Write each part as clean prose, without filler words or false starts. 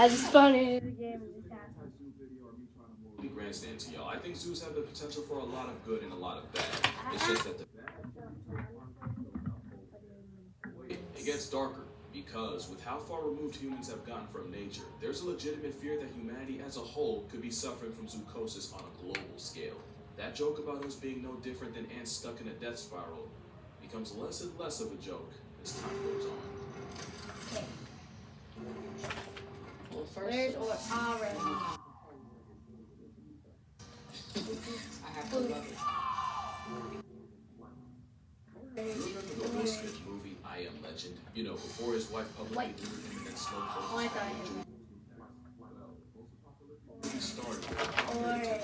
As fun as the game is happening. Grandstand to y'all. I think zoos have the potential for a lot of good and a lot of bad. It's just that it gets darker because with how far removed humans have gotten from nature, there's a legitimate fear that humanity as a whole could be suffering from zoocosis on a global scale. That joke about us being no different than ants stuck in a death spiral becomes less and less of a joke as time goes on. Okay. Well, Where's first, orange? I have to love it. Remember the Will Smith movie I Am Legend? You know, before his wife publicly threw him and then smoked Oh, I thought it he started Orange.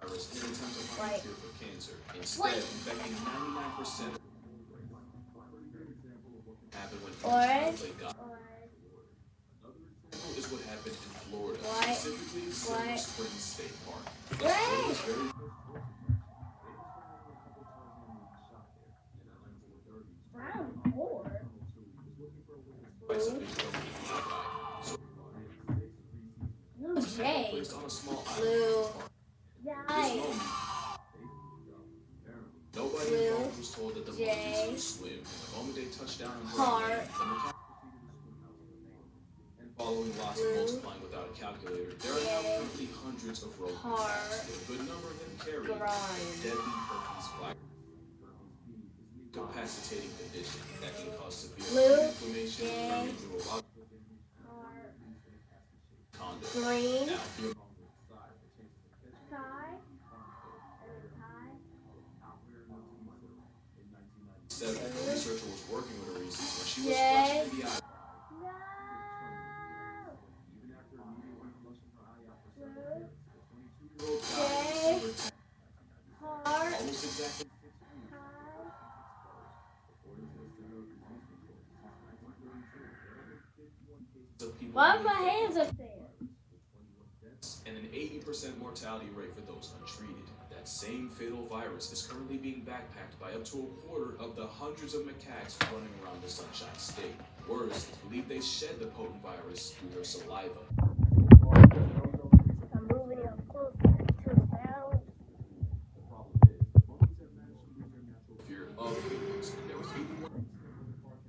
virus in an attempt to find a White. cure for cancer. Instead, White. infecting 99% happened when Orange. played God. Is what happened in Florida, White. specifically Silver Springs State Park. Red. Brown four. Blue J. Placed on a small Blue. island. Yay. Nobody Blue. involved was told that the J. monkeys could swim. And the moment they touched down on Heart. land, the mechanics and following lots of Blue. multiplying without a calculator, there are now J. currently hundreds of rogue Heart. attacks, with a good number of them carrying Grind. deadly herpes virus, incapacitating condition that can cause severe Blue. inflammation, J. running through a lot Heart. conduct. Green. Now, if you're Sky. 7, a researcher was working with a Reese's when she was J. flushed in the eye. No. Died in December 10th, Heart. almost exactly of people Why are my hands up there? and an 80% mortality rate for those untreated. That same fatal virus is currently being backpacked by up to a quarter of the hundreds of macaques running around the Sunshine State. Worse, it's believed they shed the potent virus through their saliva. I'm moving up closer to the ground. Fear of humans. There was even one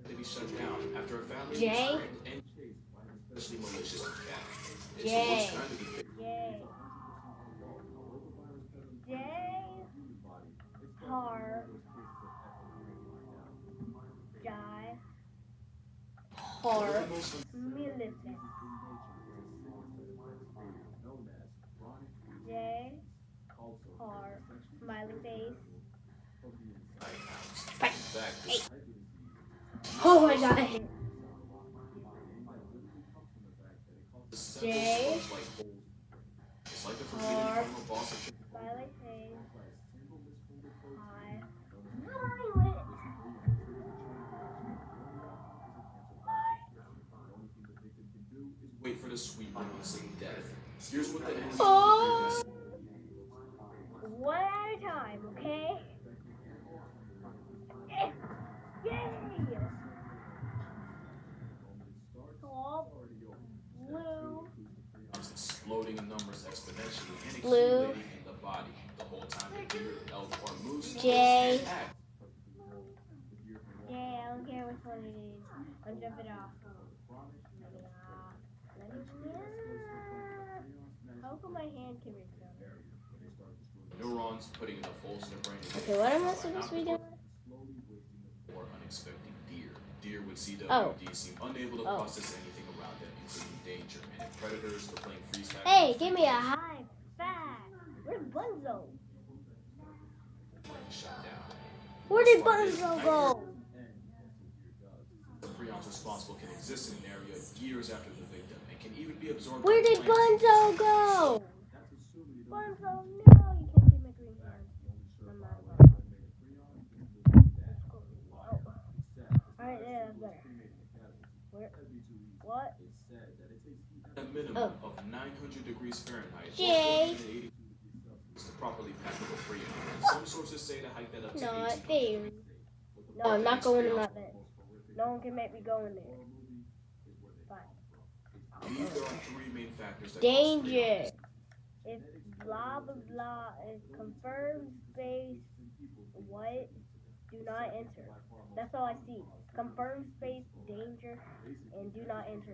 to be shut down after a family J. was threatened and chased by an especially malicious macaque. It's J. the worst kind of event. J. J. Heart. Die. Heart. Millicent. J. Heart. Smiley face. In fact, this Oh my god. J. It's like the forbidden Heart. form of boss of Smiley face. Hi. Violet. wait for the sweet release of death. Here's what the end Oh. One at a time, okay? Yay! Top. Blue. exploding in numbers exponentially and Blue. accumulating in the body. The whole time the deer, elk, or moose J. act. Yeah, I don't care which one it is. I'll jump it off. How come my hand can reach down? Neurons putting enough holes in the brain. Okay, what am I supposed to be doing? Or unexpected deer. Deer with CWD Oh. seem unable to Oh. process anything around them, including danger. And if predators were playing freeze tag, Hey, give me a high five. Where's Bunzo? shut down. Where did Bunzo go? The prions responsible can exist in an area years after the victim and can even be absorbed. Where by did plants. Bunzo go? Bunzo, no, you can't see my green hand. Alright, yeah, that's better. Where? What? A minimum Oh. of 900 degrees Fahrenheit. Jay. 480 is the properly packable freon. Some sources say to hike that up to No, 1800 they. degrees. No, I'm not going in that vent. No one can make me go in there. Fine. believe there are three main factors that Danger. If blah blah blah is confirmed space, what? Do not enter. That's all I see. Confirmed space, danger, and do not enter.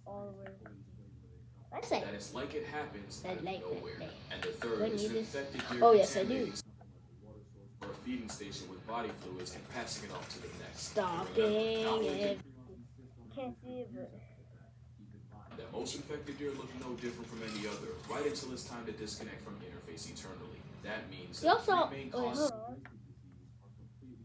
All over. That's it. That it's like it happens out of Like nowhere. that. And the third When is you an just- infected deer Oh, yes, I do. contaminating or a feeding station with body fluids and passing it off to the next. Stalking Remember, not only it. Can't see it, but that most infected deer look no different from any other, right until it's time to disconnect from interface eternally. That means you that also. three main Wait, causes hold on.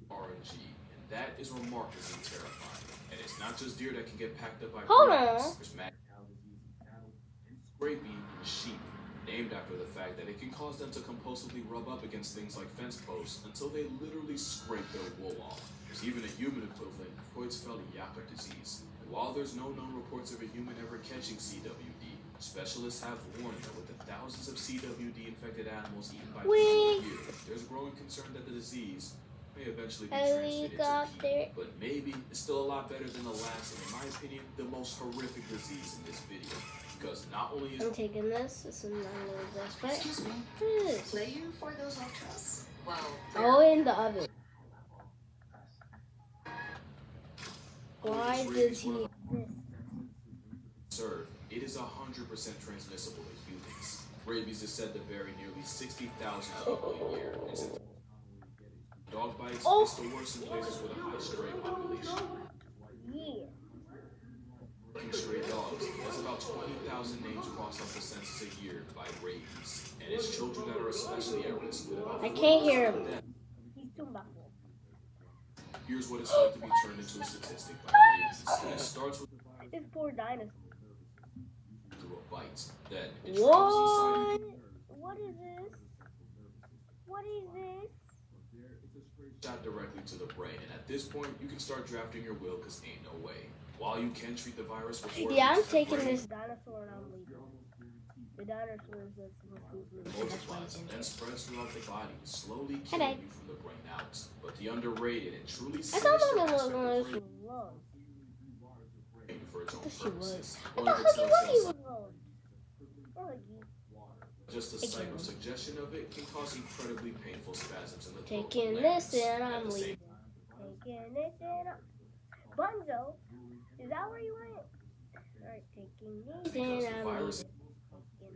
RNG, and that is remarkably terrifying. And it's not just deer that can get packed up by Hold predators. on. There's mad cow disease in cattle and scrapie in sheep, named after the fact that it can cause them to compulsively rub up against things like fence posts until they literally scrape their wool off. There's even a human equivalent, Creutzfeldt-Jakob disease. And while there's no known reports of a human ever catching CWD, specialists have warned that with the thousands of CWD-infected animals eaten by people a year, there's growing concern that the disease may eventually be transmitted to Helicopter. people. But maybe it's still a lot better than the last, and in my opinion, the most horrific disease in this video. Because not only is I'm taking this. This is not a little this, but Excuse me. what is this? Play you for those ultras? Well, Oh, in the oven. Why does he exist? serve, it is 100% transmissible in humans. Rabies is said to bury nearly 60,000 people a year. And since dog bites, Oh. it's the worst in places with a high stray population. Yeah. Working stray dogs, there's about 20,000 names crossed off the census a year by rabies. And it's children that are especially at risk with about I can't hear 40% him. death. He's too muffled. Here's what it's like to be turned into a statistic by rabies. And it starts with This poor dinosaur. through a bite. Then it travels inside What? What is this? What is this? shot directly to the brain, and at this point, you can start drafting your will, because ain't no way. While you can treat the virus before it Yeah, I'm reaches the taking brain, this dinosaur and I'm leaving. The dinosaur is just supposed to it be multiplies and then spreads throughout the body, slowly Hi, killing Dad. you from the brain out. But the underrated and truly I sinister thought aspect Mama was of one of brain those love. for its I own thought she purposes. was. One I of thought its Huggy telltale Wuggy signs, was love. Or Huggy. just the Thank sight you. or suggestion of it can cause incredibly painful spasms in the throat Taking and this larynx. and At I'm the same leaving. Taking this and I'm... Bunzo, is that where you went? Alright, taking these because and the I'm virus leaving.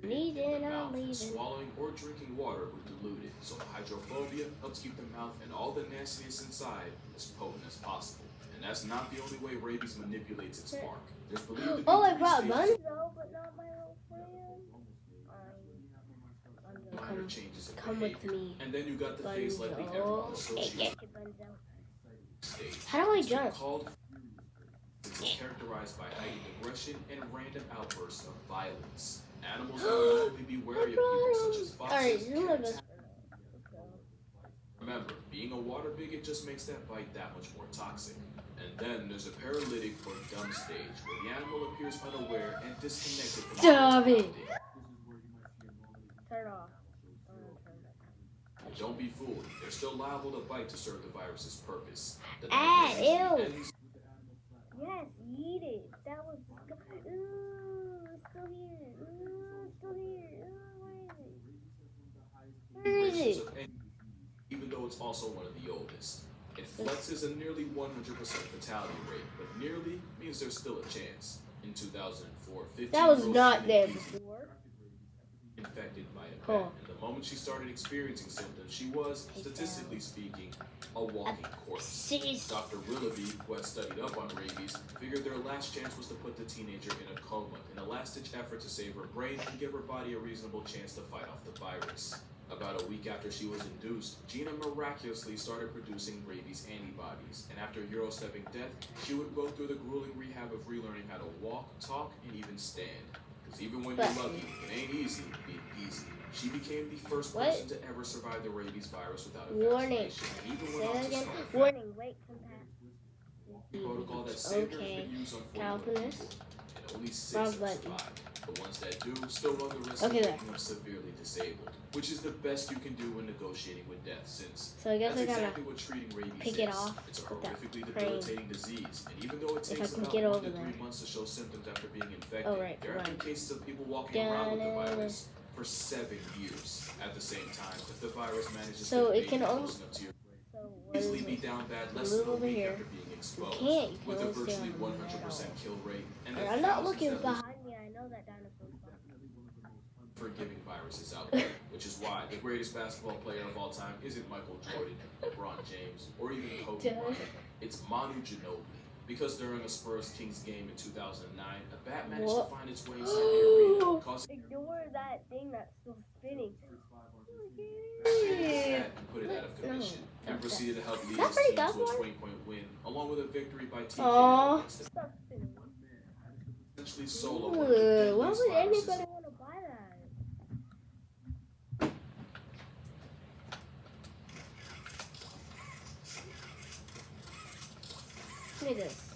Taking these in and the I'm mouth, leaving. swallowing or drinking water would dilute it. So the hydrophobia helps keep the mouth and all the nastiness inside as potent as possible. And that's not the only way rabies manipulates its mark. There's believed to be Oh, I three brought stages Bunzo, but not my little friend. of Bunzo, minor changes in come with behavior. me. And then you got the phase likely everyone Bunzo. associates Bunzo. stage. How do I It's been jump? called it's characterized by heightened aggression and random outbursts of violence. Animals will usually be wary of people such as Alright, foxes. you're my cats, best friend. Remember, being a water bigot just makes that bite that much more toxic. And then there's a paralytic or dumb stage where the animal appears unaware and disconnected from Stop the world it. around it. Turn off. But don't be fooled, they're still liable to bite to serve the virus's purpose. The Ah, nightmare usually ew. ends Yes, eat it. That was disgusting. Ooh, it's still here. Ooh, it's still here. Ooh, where is it? Where is races it? of any, even though it's also one of the oldest. It flexes a nearly 100% fatality rate, but nearly means there's still a chance. In 2004, 15 That was not there before. before. Infected by a Cool. bat, and the moment she started experiencing symptoms, she was, statistically speaking, a walking corpse. Sis. Dr. Willoughby, who had studied up on rabies, figured their last chance was to put the teenager in a coma in a last-ditch effort to save her brain and give her body a reasonable chance to fight off the virus. About a week after she was induced, Gina miraculously started producing rabies antibodies, and after Eurostepping death, she would go through the grueling rehab of relearning how to walk, talk, and even stand. Because even when you're lucky, it ain't easy being easy. She became the first What? person to ever survive the rabies virus without a Warning. vaccination, and even Say went on that to again. start Warning. Wait, come back. a protocol that saved her Okay. and used on 41 Calculus. people. In a only 6 Wrong have button. survived. The ones that do still run the risk Okay, of there. waking up severely disabled, which is the best you can do when negotiating with death, since So I guess that's I gotta exactly what treating rabies pick is. it off It's a with that horrifically crane. debilitating disease, and even though it If I takes can about get 1 over to there. 3 months to show symptoms after being infected, Oh, right, there have been right. cases of people walking around with the virus for 7 years. At the same time, if the virus manages So to it can invade you only- close enough to your So what is easily be it? down bad less Move than a over week here. after being exposed, can't, you can with a only stay virtually on 100% kill rate, and I'm not thousands looking that lose behind me. I know that dinosaur's fine. forgiving viruses out there, which is why the greatest basketball player of all time isn't Michael Jordan, LeBron James, or even Kobe Duh. Bryant. It's Manu Ginobili. Because during a Spurs-Kings game in 2009, a bat managed What? to find its way inside the arena, causing Ignore that thing that's still spinning. and put it out of commission, and proceeded to help lead That his pretty team to a tough one. 20-point win, along with a victory by TKO Aw. against the Stop spinning. essentially solo one of the Why deadliest would viruses. anybody want to buy that? Look at this.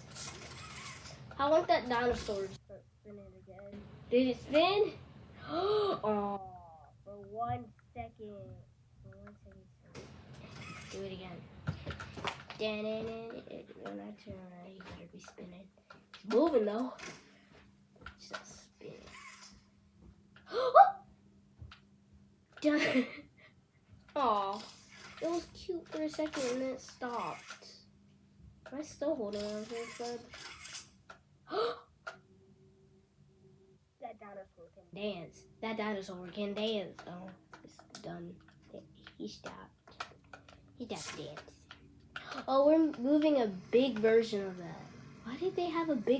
I want that dinosaur to start spinning again. Did it spin? Oh, for 1 second. For 1 second. Do it again. When I turn around, you better be spinning. It's moving though. Just spin. Done. Aw, it was cute for a second and then it stopped. Am I still holding on to this bud? That dinosaur can dance. That dinosaur can dance. Oh, it's done. He stopped. He stopped dancing. Oh, we're moving a big version of that. Why did they have a big